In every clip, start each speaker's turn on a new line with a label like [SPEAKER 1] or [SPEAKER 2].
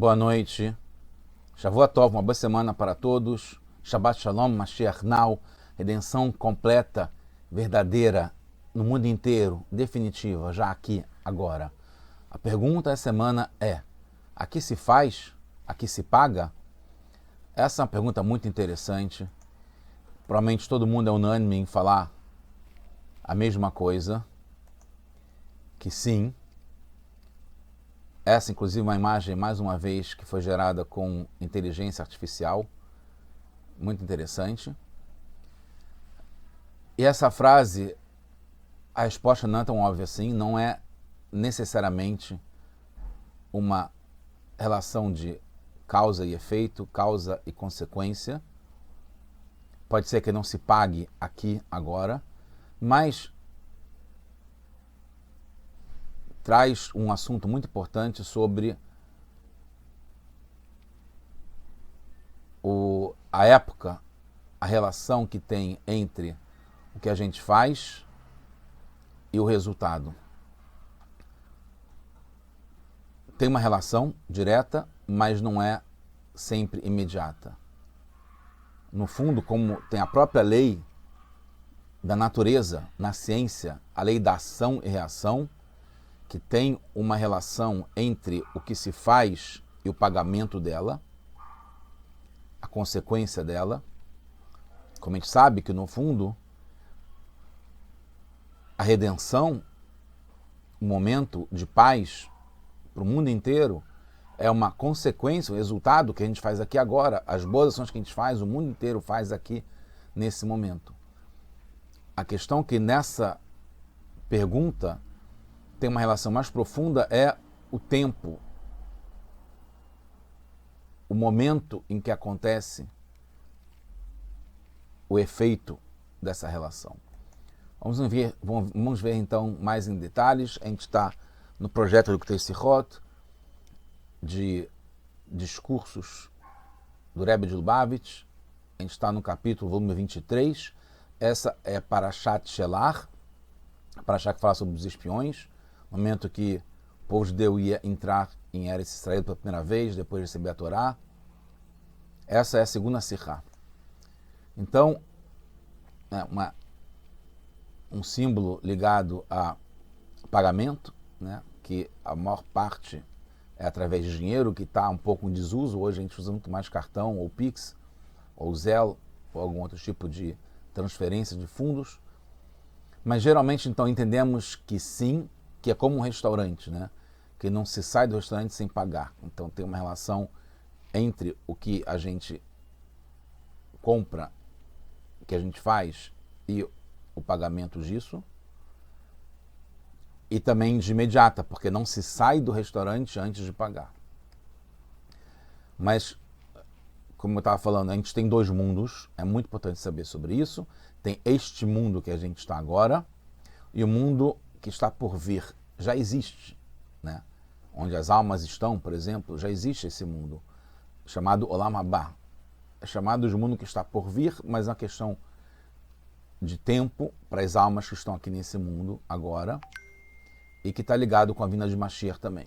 [SPEAKER 1] Boa noite. Shavua Tov, uma boa semana para todos. Shabbat Shalom, Mashiach Now, redenção completa, verdadeira, no mundo inteiro, definitiva, já aqui, agora. A pergunta essa semana é: aqui se faz? Aqui se paga? Essa é uma pergunta muito interessante. Provavelmente todo mundo é unânime em falar a mesma coisa, que sim. Essa, inclusive, uma imagem, mais uma vez, que foi gerada com inteligência artificial. Muito interessante. E essa frase, a resposta não é tão óbvia assim, não é necessariamente uma relação de causa e efeito, causa e consequência. Pode ser que não se pague aqui, agora, mas traz um assunto muito importante sobre a época, a relação que tem entre o que a gente faz e o resultado. Tem uma relação direta, mas não é sempre imediata. No fundo, como tem a própria lei da natureza, na ciência, a lei da ação e reação, que tem uma relação entre o que se faz e o pagamento dela, a consequência dela. Como a gente sabe que, no fundo, a redenção, o momento de paz para o mundo inteiro, é uma consequência, o resultado que a gente faz aqui agora, as boas ações que a gente faz, o mundo inteiro faz aqui nesse momento. A questão que nessa pergunta tem uma relação mais profunda é o tempo, o momento em que acontece o efeito dessa relação. Vamos ver então mais em detalhes. A gente está no projeto do Kutei Sichot, de discursos do Rebbe de Lubavitch. A gente está no capítulo, volume 23. Essa é Parashat Shelach, Parashat que fala sobre os espiões, momento que o povo judeu ia entrar em Eretz Israel pela primeira vez, depois de receber a Torá. Essa é a segunda Sichá. Então, um símbolo ligado a pagamento, né, que a maior parte é através de dinheiro, que está um pouco em desuso. Hoje a gente usa muito mais cartão, ou Pix, ou Zelle, ou algum outro tipo de transferência de fundos. Mas geralmente, então, entendemos que sim, que é como um restaurante, né, que não se sai do restaurante sem pagar. Então tem uma relação entre o que a gente compra, que a gente faz, e o pagamento disso. E também de imediata, porque não se sai do restaurante antes de pagar. Mas, como eu estava falando, a gente tem dois mundos, é muito importante saber sobre isso. Tem este mundo que a gente está agora e o mundo que está por vir. Já existe, né? Onde as almas estão, por exemplo, já existe esse mundo, chamado Olam Haba. É chamado de mundo que está por vir, mas é uma questão de tempo para as almas que estão aqui nesse mundo agora, e que está ligado com a vinda de Mashiach também.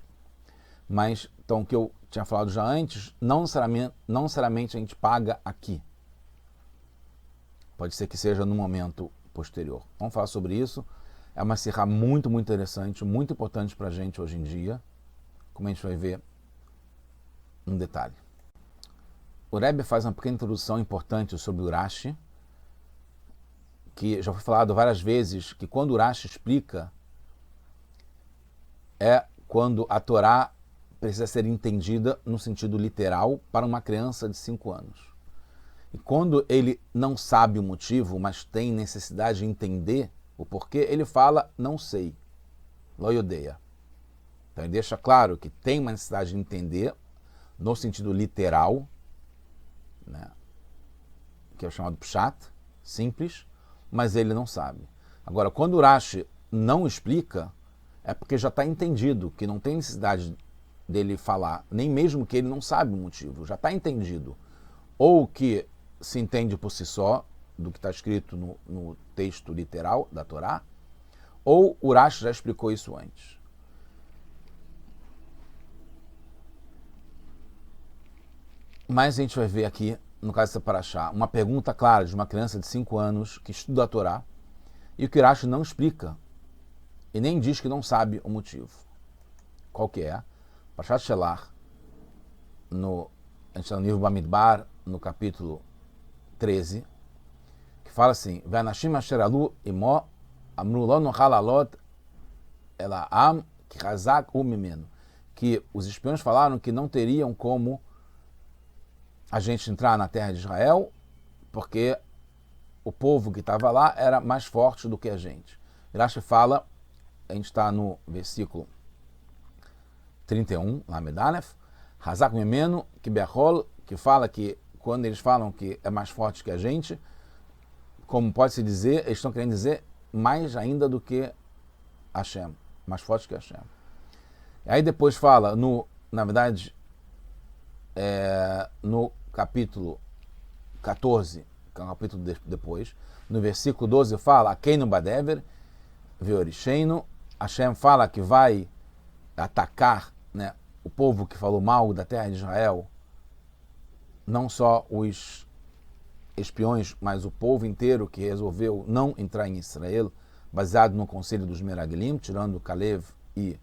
[SPEAKER 1] Mas, então, o que eu tinha falado já antes, não necessariamente a gente paga aqui. Pode ser que seja no momento posterior. Vamos falar sobre isso. É uma sirra muito, muito interessante, muito importante para a gente hoje em dia, como a gente vai ver um detalhe. O Rebbe faz uma pequena introdução importante sobre o Rashi, que já foi falado várias vezes, que quando o Rashi explica, é quando a Torá precisa ser entendida no sentido literal para uma criança de 5 anos. E quando ele não sabe o motivo, mas tem necessidade de entender o porquê, ele fala, não sei, lo yodeia. Então ele deixa claro que tem uma necessidade de entender no sentido literal, né, que é o chamado pshat, simples, mas ele não sabe. Agora, quando o Rashi não explica, é porque já está entendido, que não tem necessidade dele falar, nem mesmo que ele não sabe o motivo, já está entendido. Ou que se entende por si só, do que está escrito no texto literal da Torá, ou o Rashi já explicou isso antes. Mas a gente vai ver aqui, no caso dessa paraxá, uma pergunta clara de uma criança de 5 anos que estuda a Torá e o que Urashi não explica e nem diz que não sabe o motivo. Qual que é? Parashat Shelach, a gente está no livro Bamidbar, no capítulo 13, que fala assim: Ve'anashim asher alu imo amru lo nochal alot ela am ki chazak hu mimenu. Que os espiões falaram que não teriam como a gente entrar na terra de Israel, porque o povo que estava lá era mais forte do que a gente. Urashi fala, a gente está no versículo 31, Lamed Aleph, Hazak Mimenu, que Bechol, que fala que quando eles falam que é mais forte que a gente, como pode-se dizer, eles estão querendo dizer mais ainda do que Hashem, mais forte que Hashem. Aí depois fala, na verdade, no capítulo 14, que é um capítulo depois, no versículo 12 fala, Akeinu Badever, Veorisheinu, Hashem fala que vai atacar, né, o povo que falou mal da terra de Israel, não só os espiões, mas o povo inteiro que resolveu não entrar em Israel, baseado no conselho dos Meraglim, tirando Kalev e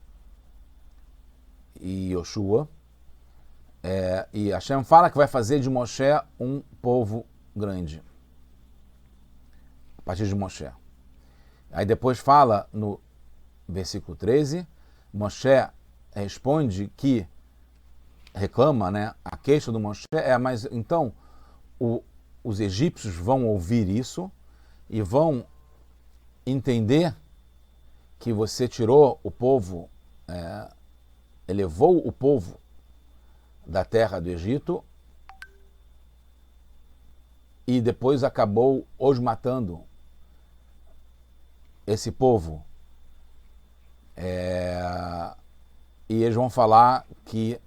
[SPEAKER 1] Yoshua. E Hashem fala que vai fazer de Moshe um povo grande, a partir de Moshe. Aí depois fala no versículo 13, Moshe responde que reclama, né, a queixa do Moshe mas então os egípcios vão ouvir isso e vão entender que você tirou o povo, elevou o povo da terra do Egito e depois acabou os matando esse povo. E eles vão falar que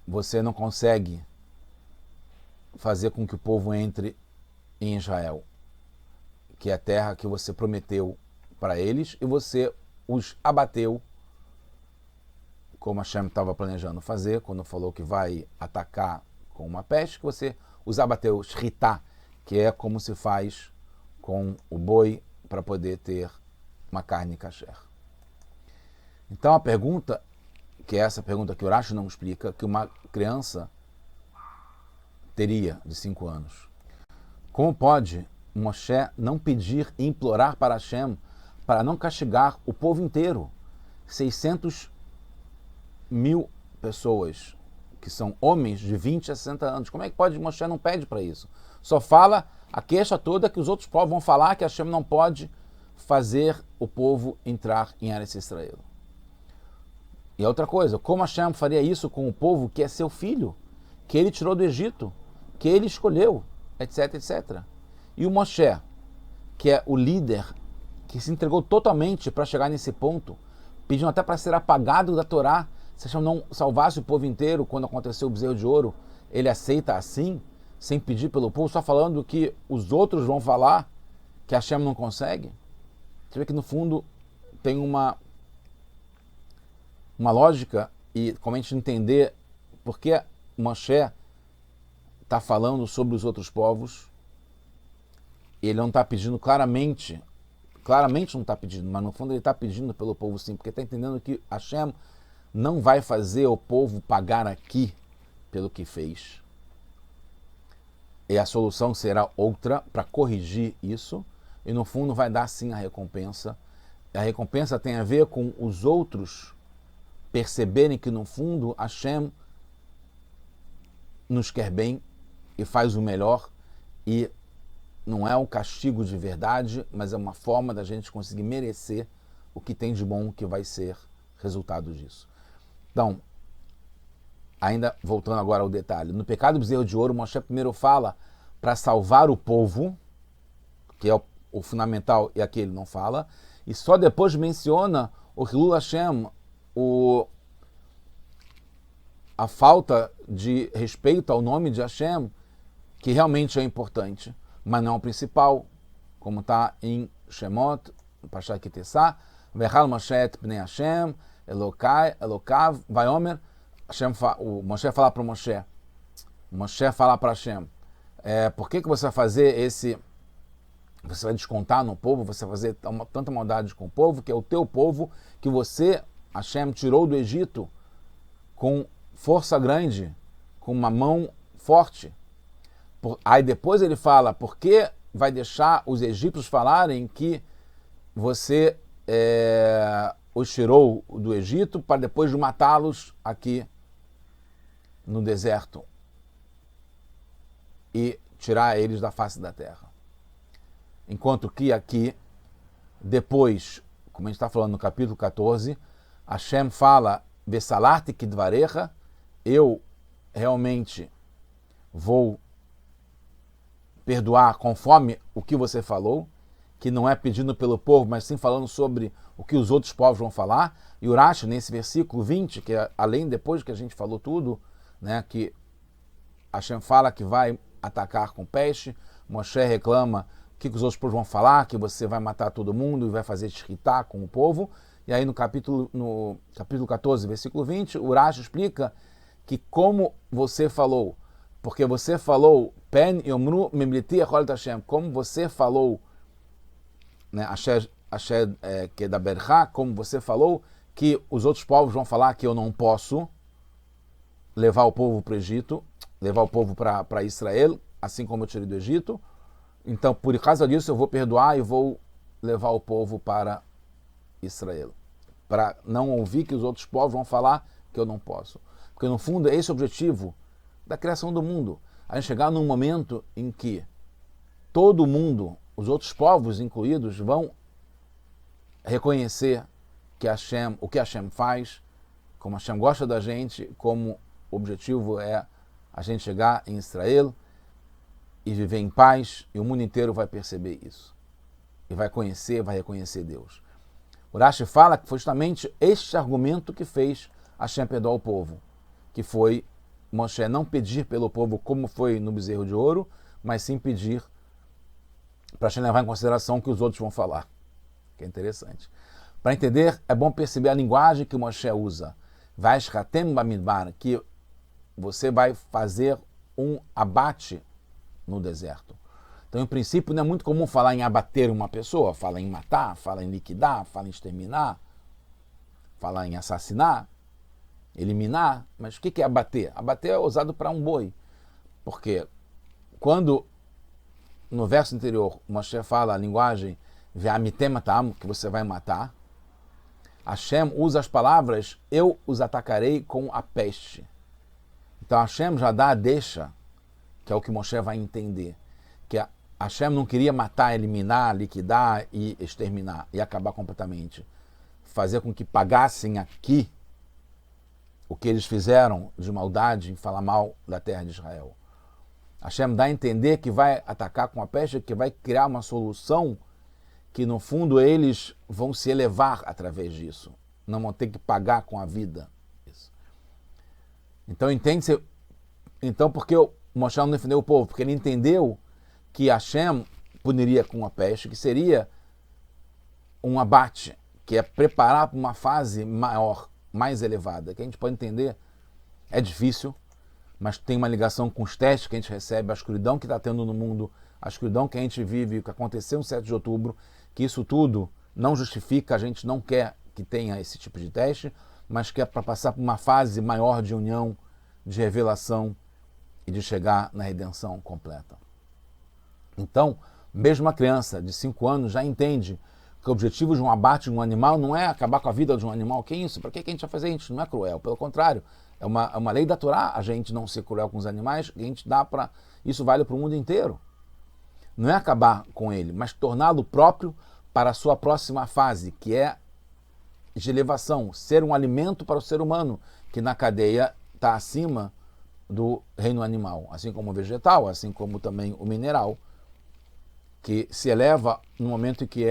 [SPEAKER 1] você não consegue fazer com que o povo entre em Israel, que é a terra que você prometeu para eles, e você os abateu, como Hashem estava planejando fazer, quando falou que vai atacar com uma peste, que você os abateu, shritá, que é como se faz com o boi para poder ter uma carne kasher. Então a pergunta, que é essa pergunta que Urashi não explica, que uma criança teria de 5 anos. Como pode Moshe não pedir e implorar para Hashem para não castigar o povo inteiro? 600.000 pessoas, que são homens de 20 a 60 anos. Como é que pode? Moshe não pede para isso. Só fala a queixa toda que os outros povos vão falar que Hashem não pode fazer o povo entrar em Eretz Israel. E outra coisa, como Hashem faria isso com o povo que é seu filho, que ele tirou do Egito, que ele escolheu, etc, etc. E o Moshe, que é o líder, que se entregou totalmente para chegar nesse ponto, pedindo até para ser apagado da Torá, se Hashem não salvasse o povo inteiro quando aconteceu o bezerro de ouro, ele aceita assim, sem pedir pelo povo, só falando que os outros vão falar que Hashem não consegue. Você vê que no fundo tem uma lógica, e como a gente entender por que Moshe está falando sobre os outros povos, ele não está pedindo claramente não está pedindo, mas no fundo ele está pedindo pelo povo sim, porque está entendendo que Hashem não vai fazer o povo pagar aqui pelo que fez. E a solução será outra para corrigir isso, e no fundo vai dar sim a recompensa. A recompensa tem a ver com os outros perceberem que no fundo Hashem nos quer bem e faz o melhor, e não é um castigo de verdade, mas é uma forma da gente conseguir merecer o que tem de bom que vai ser resultado disso. Então, ainda voltando agora ao detalhe, no pecado do bezerro de ouro, Moshe primeiro fala para salvar o povo, que é o fundamental, e aqui ele não fala, e só depois menciona o Hilul Hashem, a falta de respeito ao nome de Hashem, que realmente é importante, mas não é o principal, como está em Shemot, Parashat Kitessá, Vechal Moshe et Pnei Hashem, Elokav, Vayomer, o Moshe fala para o Moshe, Moshe fala para Hashem, por que você vai fazer esse... Você vai descontar no povo, você vai fazer tanta maldade com o povo, que é o teu povo, que você, Hashem, tirou do Egito com força grande, com uma mão forte. Aí depois ele fala, por que vai deixar os egípcios falarem que você os tirou do Egito para depois de matá-los aqui no deserto e tirar eles da face da terra? Enquanto que aqui, depois, como a gente está falando no capítulo 14, Hashem fala, Besalarti kidvarecha, eu realmente vou perdoar conforme o que você falou, que não é pedindo pelo povo, mas sim falando sobre o que os outros povos vão falar. E Urashi, nesse versículo 20, que é além, depois que a gente falou tudo, né, que Hashem fala que vai atacar com peste, Moshe reclama o que os outros povos vão falar, que você vai matar todo mundo e vai fazer shritá com o povo. E aí no capítulo 14, versículo 20, Urashi explica que como você falou, porque você falou, Pen Yomru Memliti Echol Hashem, como você falou, né, Asher Kedabercha, como você falou, que os outros povos vão falar que eu não posso levar o povo para o Egito, levar o povo para Israel, assim como eu tirei do Egito. Então, por causa disso, eu vou perdoar e vou levar o povo para Israel, para não ouvir que os outros povos vão falar que eu não posso. Porque, no fundo, é esse o objetivo da criação do mundo. A gente chegar num momento em que todo mundo, os outros povos incluídos, vão reconhecer que o que Hashem faz, como Hashem gosta da gente, como o objetivo é a gente chegar em Israel e viver em paz, e o mundo inteiro vai perceber isso. E vai reconhecer Deus. Urashi fala que foi justamente este argumento que fez Hashem perdoar o povo, que foi Moshe não pedir pelo povo como foi no bezerro de ouro, mas sim pedir para Hashem levar em consideração o que os outros vão falar. Que é interessante. Para entender, é bom perceber a linguagem que Moshe usa. Vaishratem bamidbar, que você vai fazer um abate no deserto. Então, em princípio, não é muito comum falar em abater uma pessoa, fala em matar, fala em liquidar, fala em exterminar, fala em assassinar, eliminar. Mas o que é abater? Abater é usado para um boi. Porque quando, no verso anterior, Moshe fala a linguagem ve'amitem matam, que você vai matar, Hashem usa as palavras eu os atacarei com a peste. Então Hashem já dá a deixa, que é o que Moshe vai entender, que Hashem não queria matar, eliminar, liquidar e exterminar e acabar completamente. Fazer com que pagassem aqui o que eles fizeram de maldade em falar mal da terra de Israel. Hashem dá a entender que vai atacar com a peste, que vai criar uma solução que no fundo eles vão se elevar através disso. Não vão ter que pagar com a vida. Isso. Então entende-se. Então por que Moshe não defendeu o povo? Porque ele entendeu que Hashem puniria com a peste, que seria um abate, que é preparar para uma fase maior, mais elevada, que a gente pode entender, é difícil, mas tem uma ligação com os testes que a gente recebe, a escuridão que está tendo no mundo, a escuridão que a gente vive, o que aconteceu no 7 de outubro, que isso tudo não justifica, a gente não quer que tenha esse tipo de teste, mas que é para passar por uma fase maior de união, de revelação e de chegar na redenção completa. Então, mesmo uma criança de 5 anos já entende que o objetivo de um abate de um animal não é acabar com a vida de um animal. Que isso? Para que a gente vai fazer? A gente não é cruel. Pelo contrário, é uma lei da Torá a gente não ser cruel com os animais, e a gente dá para... Isso vale para o mundo inteiro. Não é acabar com ele, mas torná-lo próprio para a sua próxima fase, que é de elevação, ser um alimento para o ser humano, que na cadeia está acima do reino animal, assim como o vegetal, assim como também o mineral, que se eleva no momento em que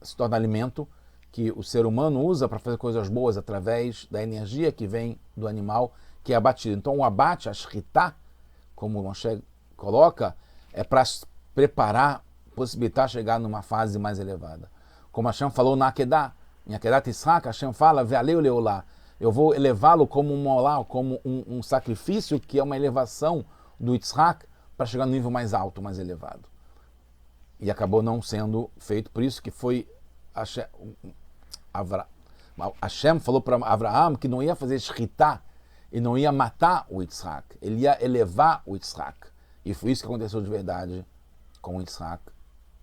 [SPEAKER 1] se torna alimento que o ser humano usa para fazer coisas boas através da energia que vem do animal que é abatido. Então o abate, a shritá, como o Moshe coloca, é para preparar, possibilitar chegar numa fase mais elevada. Como Hashem falou na Akedah, em Akedat Yitzhak, Hashem fala, ve'aleu leolá, eu vou elevá-lo como um olá, como um sacrifício que é uma elevação do Yitzhak para chegar no nível mais alto, mais elevado. E acabou não sendo feito, por isso que foi Hashem falou para Abraham que não ia fazer shritá e não ia matar o Yitzhak, ele ia elevar o Yitzhak. E foi isso que aconteceu de verdade com o Yitzhak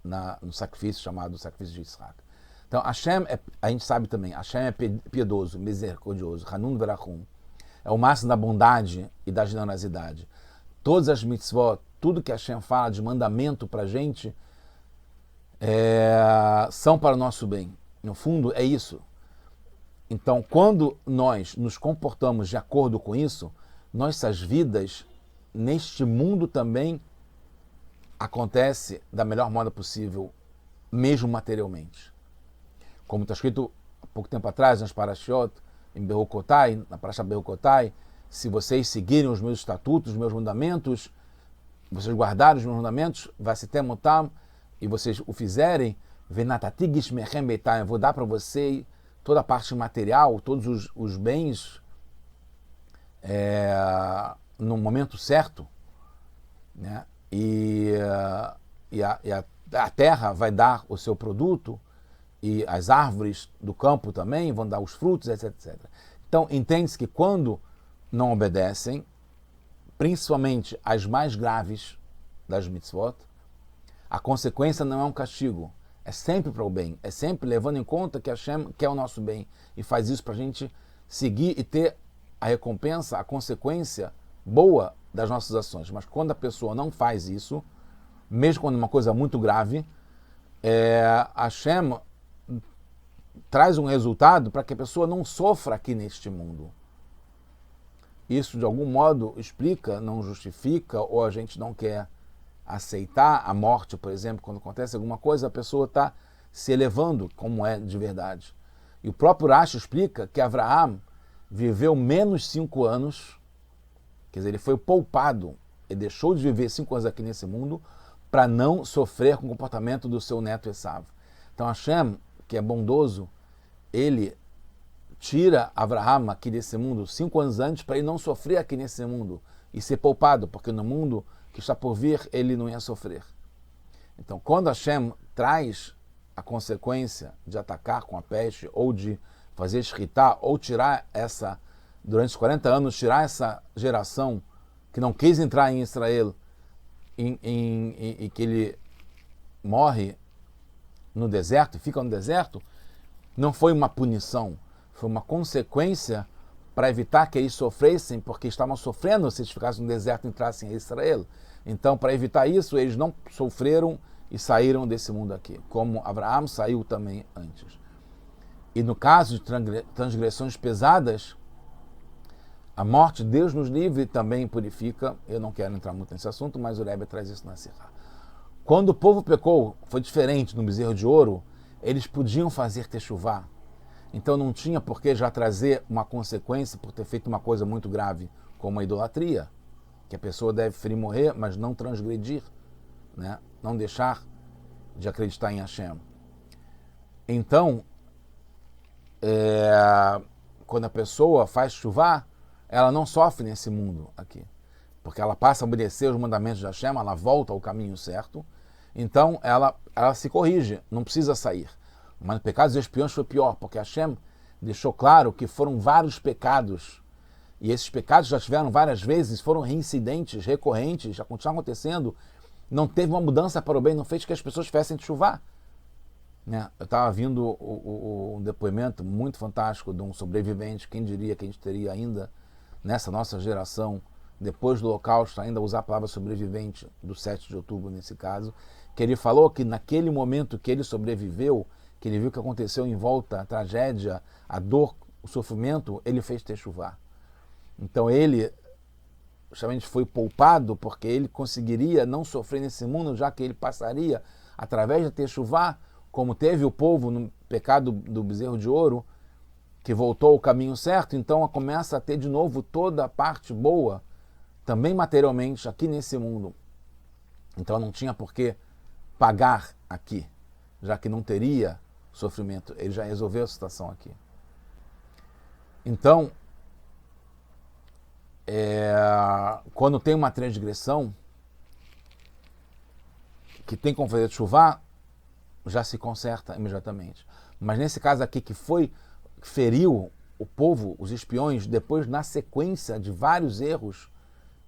[SPEAKER 1] no sacrifício chamado sacrifício de Yitzhak. Então, Hashem, a gente sabe também, Hashem é piedoso, misericordioso, Hanun Verachum, é o máximo da bondade e da generosidade. Todas as mitzvot, tudo que Hashem fala de mandamento para a gente, são para o nosso bem. No fundo, é isso. Então, quando nós nos comportamos de acordo com isso, nossas vidas, neste mundo também, acontece da melhor modo possível, mesmo materialmente. Como está escrito há pouco tempo atrás, nas Parashiot, em Berukotai, na Parashat Berukotai, se vocês seguirem os meus estatutos, os meus mandamentos, vocês guardarem os meus mandamentos, Vasitemotam, e vocês o fizerem, Venatati Gishmechem Beitai, eu vou dar para você toda a parte material, todos os bens no momento certo, né? E a terra vai dar o seu produto, e as árvores do campo também vão dar os frutos, etc, etc. Então, entende-se que quando não obedecem, principalmente as mais graves das mitzvot, a consequência não é um castigo, é sempre para o bem, é sempre levando em conta que Hashem quer o nosso bem e faz isso para a gente seguir e ter a recompensa, a consequência boa das nossas ações. Mas quando a pessoa não faz isso, mesmo quando é uma coisa muito grave, Hashem traz um resultado para que a pessoa não sofra aqui neste mundo. Isso, de algum modo, explica, não justifica, ou a gente não quer aceitar a morte, por exemplo, quando acontece alguma coisa, a pessoa está se elevando, como é de verdade. E o próprio Rashi explica que Abraham viveu menos 5 anos, quer dizer, ele foi poupado, ele deixou de viver 5 anos aqui nesse mundo para não sofrer com o comportamento do seu neto Esav. Então Hashem, que é bondoso, ele tira Abraham aqui desse mundo 5 anos antes para ele não sofrer aqui nesse mundo e ser poupado, porque no mundo que está por vir ele não ia sofrer. Então, quando Hashem traz a consequência de atacar com a peste, ou de fazer shritá, ou tirar durante os 40 anos, tirar essa geração que não quis entrar em Israel e que ele morre no deserto, fica no deserto, não foi uma punição, foi uma consequência para evitar que eles sofressem, porque estavam sofrendo se eles ficassem no deserto e entrassem em Israel. Então, para evitar isso, eles não sofreram e saíram desse mundo aqui, como Abraham saiu também antes. E no caso de transgressões pesadas, a morte, Deus nos livre, também purifica. Eu não quero entrar muito nesse assunto, mas o Rebbe traz isso na Sirá. Quando o povo pecou, foi diferente no bezerro de ouro, eles podiam fazer techuvá. Então não tinha por que já trazer uma consequência por ter feito uma coisa muito grave, como a idolatria, que a pessoa deve ferir morrer, mas não transgredir, né? Não deixar de acreditar em Hashem. Então, quando a pessoa faz chuvá, ela não sofre nesse mundo aqui, porque ela passa a obedecer os mandamentos de Hashem, ela volta ao caminho certo, então ela se corrige, não precisa sair. Mas no pecado dos espiões foi pior, porque Hashem deixou claro que foram vários pecados, e esses pecados já tiveram várias vezes, foram reincidentes, recorrentes, já continuam acontecendo, não teve uma mudança para o bem, não fez que as pessoas tivessem de chuvar. Né? Eu estava vendo um depoimento muito fantástico de um sobrevivente, quem diria que a gente teria ainda, nessa nossa geração, depois do Holocausto, ainda usar a palavra sobrevivente, do 7 de outubro nesse caso, que ele falou que naquele momento que ele sobreviveu, que ele viu o que aconteceu em volta, a tragédia, a dor, o sofrimento, ele fez techuvá. Então ele justamente foi poupado porque ele conseguiria não sofrer nesse mundo, já que ele passaria através da techuvá, como teve o povo no pecado do bezerro de ouro, que voltou ao caminho certo, então começa a ter de novo toda a parte boa, também materialmente, aqui nesse mundo. Então não tinha por que pagar aqui, já que não teria sofrimento. Ele já resolveu a situação aqui. Então, quando tem uma transgressão que tem como fazer chuva, já se conserta imediatamente. Mas nesse caso aqui que feriu o povo, os espiões, depois na sequência de vários erros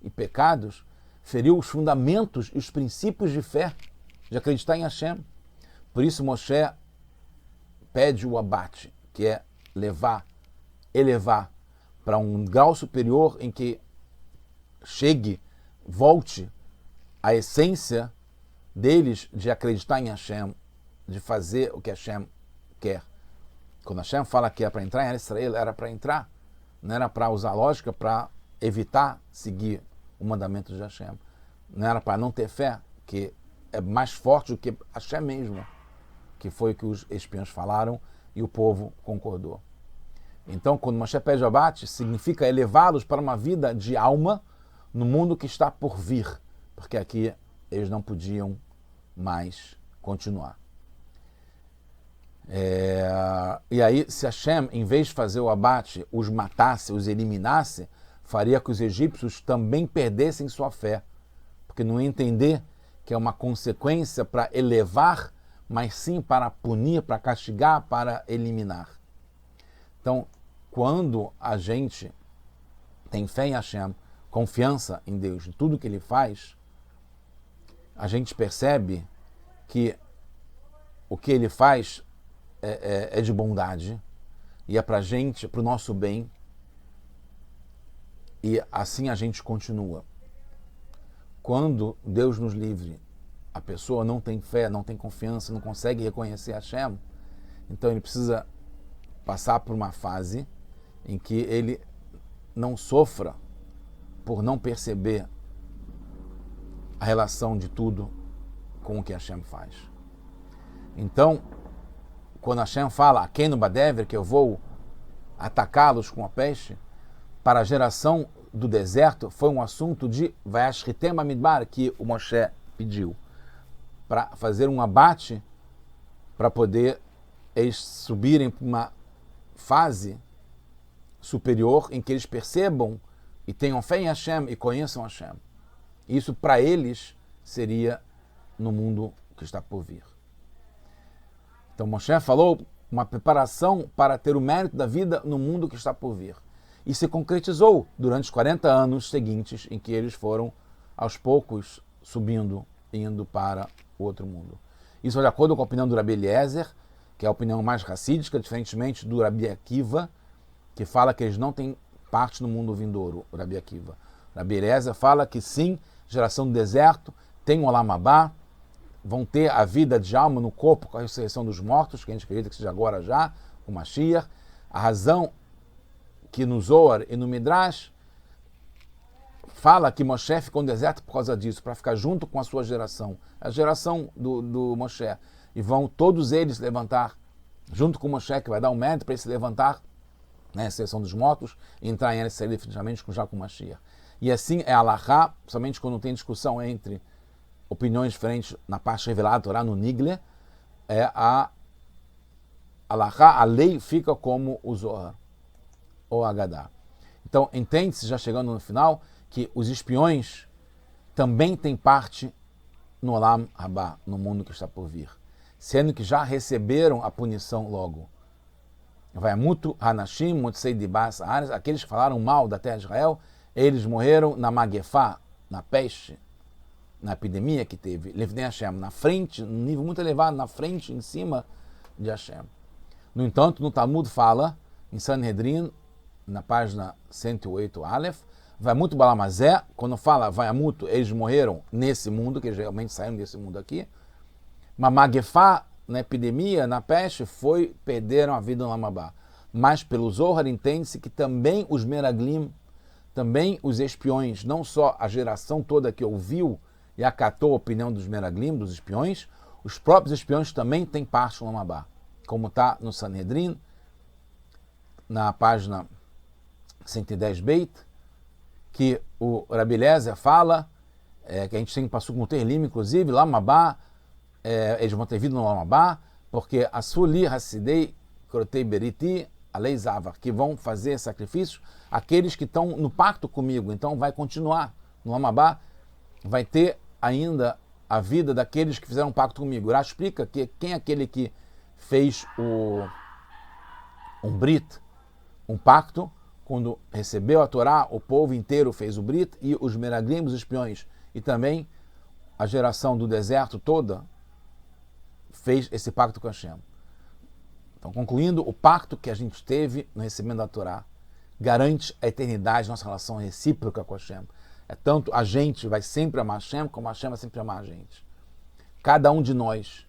[SPEAKER 1] e pecados, feriu os fundamentos e os princípios de fé, de acreditar em Hashem. Por isso Moshe pede o abate, que é elevar para um grau superior em que volte a essência deles de acreditar em Hashem, de fazer o que Hashem quer. Quando Hashem fala que é para entrar em Israel, era para entrar, não era para usar lógica para evitar seguir o mandamento de Hashem. Não era para não ter fé, que é mais forte do que Hashem mesmo, que foi o que os espiões falaram e o povo concordou. Então, quando Moshe pede o abate, significa elevá-los para uma vida de alma no mundo que está por vir, porque aqui eles não podiam mais continuar. E aí, se Hashem, em vez de fazer o abate, os matasse, os eliminasse, faria que os egípcios também perdessem sua fé, porque não entender que é uma consequência para elevar, mas sim para punir, para castigar, para eliminar. Então, quando a gente tem fé em Hashem, confiança em Deus, em tudo que Ele faz, a gente percebe que o que Ele faz é de bondade e é para a gente, para o nosso bem, e assim a gente continua. Quando Deus nos livre, a pessoa não tem fé, não tem confiança, não consegue reconhecer Hashem, então ele precisa passar por uma fase em que ele não sofra por não perceber a relação de tudo com o que Hashem faz. Então, quando Hashem fala, aqui no Badever, que eu vou atacá-los com a peste, para a geração do deserto, foi um assunto de Vayashritem Bamidbar, que o Moshe pediu, para fazer um abate, para poder eles subirem para uma fase superior em que eles percebam e tenham fé em Hashem e conheçam Hashem. Isso para eles seria no mundo que está por vir. Então Moshe falou uma preparação para ter o mérito da vida no mundo que está por vir. E se concretizou durante os 40 anos seguintes em que eles foram aos poucos subindo, indo para o outro mundo. Isso de acordo com a opinião do Rabi Eliezer, que é a opinião mais racídica, diferentemente do Rabi Akiva, que fala que eles não têm parte no mundo vindouro, o Rabi Akiva. O Rabi Eliezer fala que sim, geração do deserto, tem o Olam Abá, vão ter a vida de alma no corpo com a ressurreição dos mortos, que a gente acredita que seja agora já, com Mashiach. A razão que no Zohar e no Midrash fala que Moshe ficou no deserto por causa disso, para ficar junto com a sua geração, a geração do Moshe. E vão todos eles levantar, junto com Moshe, que vai dar um mérito para ele se levantar, né, a ressurreição dos mortos, e entrar em Israel definitivamente já com Mashiach. E assim é a Halachá, somente quando tem discussão entre opiniões diferentes na parte revelada, Torá no Nigle, a Halachá, a lei fica como o Zohar, ou Agadá. Então, entende-se, já chegando no final, que os espiões também têm parte no Olam Haba, no mundo que está por vir, sendo que já receberam a punição logo. Vai muito Hanashim, Mutsei Dibas, aqueles que falaram mal da terra de Israel, eles morreram na Magefá, na peste, na epidemia que teve, Levnei Hashem, na frente, num nível muito elevado, na frente, em cima de Hashem. No entanto, no Talmud fala, em Sanhedrin, na página 108 Aleph, vai muito Balamazé, quando fala vai muito, eles morreram nesse mundo, que eles realmente saíram desse mundo aqui, mas Magefá, na epidemia, na peste, perderam a vida no Lamabá. Mas pelo Zohar entende-se que também os Meraglim, também os espiões, não só a geração toda que ouviu e acatou a opinião dos Meraglim, dos espiões, os próprios espiões também têm parte no Lamabá, como está no Sanhedrin, na página 110 Beit, que o Rabi Eliezer fala, que a gente tem passou com o Terlim, inclusive, Lamabá, eles vão ter vida no Lamabá, porque a Suli Hassidei Krotei Beriti a lei Zavar, que vão fazer sacrifícios, aqueles que estão no pacto comigo. Então vai continuar. No Amabá vai ter ainda a vida daqueles que fizeram um pacto comigo. Ela explica que quem é aquele que fez um Brit, um pacto, quando recebeu a Torá, o povo inteiro fez o Brit, e os Meraglim, os espiões, e também a geração do deserto toda fez esse pacto com Hashem. Então, concluindo, o pacto que a gente teve no recebimento da Torá garante a eternidade, nossa relação recíproca com Hashem. É tanto a gente vai sempre amar Hashem, como Hashem vai sempre amar a gente. Cada um de nós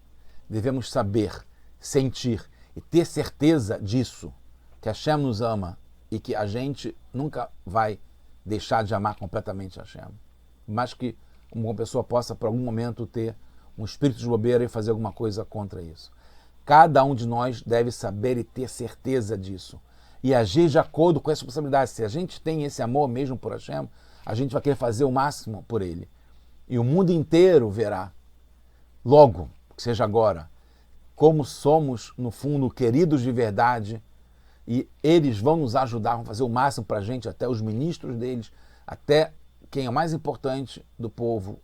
[SPEAKER 1] devemos saber, sentir e ter certeza disso, que Hashem nos ama e que a gente nunca vai deixar de amar completamente Hashem. Mas que uma pessoa possa, por algum momento, ter um espírito de bobeira e fazer alguma coisa contra isso. Cada um de nós deve saber e ter certeza disso. E agir de acordo com essa responsabilidade. Se a gente tem esse amor mesmo por Hashem, a gente vai querer fazer o máximo por ele. E o mundo inteiro verá, logo, que seja agora, como somos, no fundo, queridos de verdade, e eles vão nos ajudar, vão fazer o máximo para a gente, até os ministros deles, até quem é o mais importante do povo,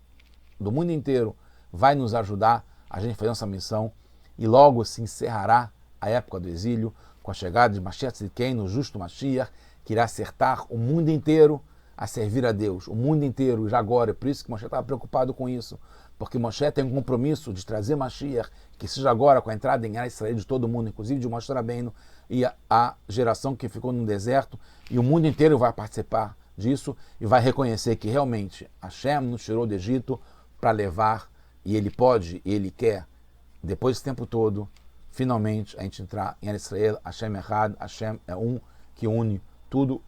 [SPEAKER 1] do mundo inteiro, vai nos ajudar a gente fazer essa missão, e logo se encerrará a época do exílio, com a chegada de Mashiach Tzidkeinu, o justo Mashiach, que irá acertar o mundo inteiro a servir a Deus, o mundo inteiro, já agora. É por isso que Moshe estava preocupado com isso, porque Moshe tem um compromisso de trazer Mashiach, que seja agora com a entrada em Israel de todo mundo, inclusive de Moshe Rabbeinu e a geração que ficou no deserto, e o mundo inteiro vai participar disso e vai reconhecer que realmente Hashem nos tirou do Egito para levar, e ele pode, e ele quer, depois desse tempo todo, finalmente a gente entrar em Israel. Hashem é Echad, Hashem é um que une tudo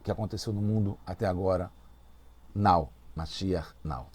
[SPEAKER 1] que aconteceu no mundo até agora. Now, Mashiach, now.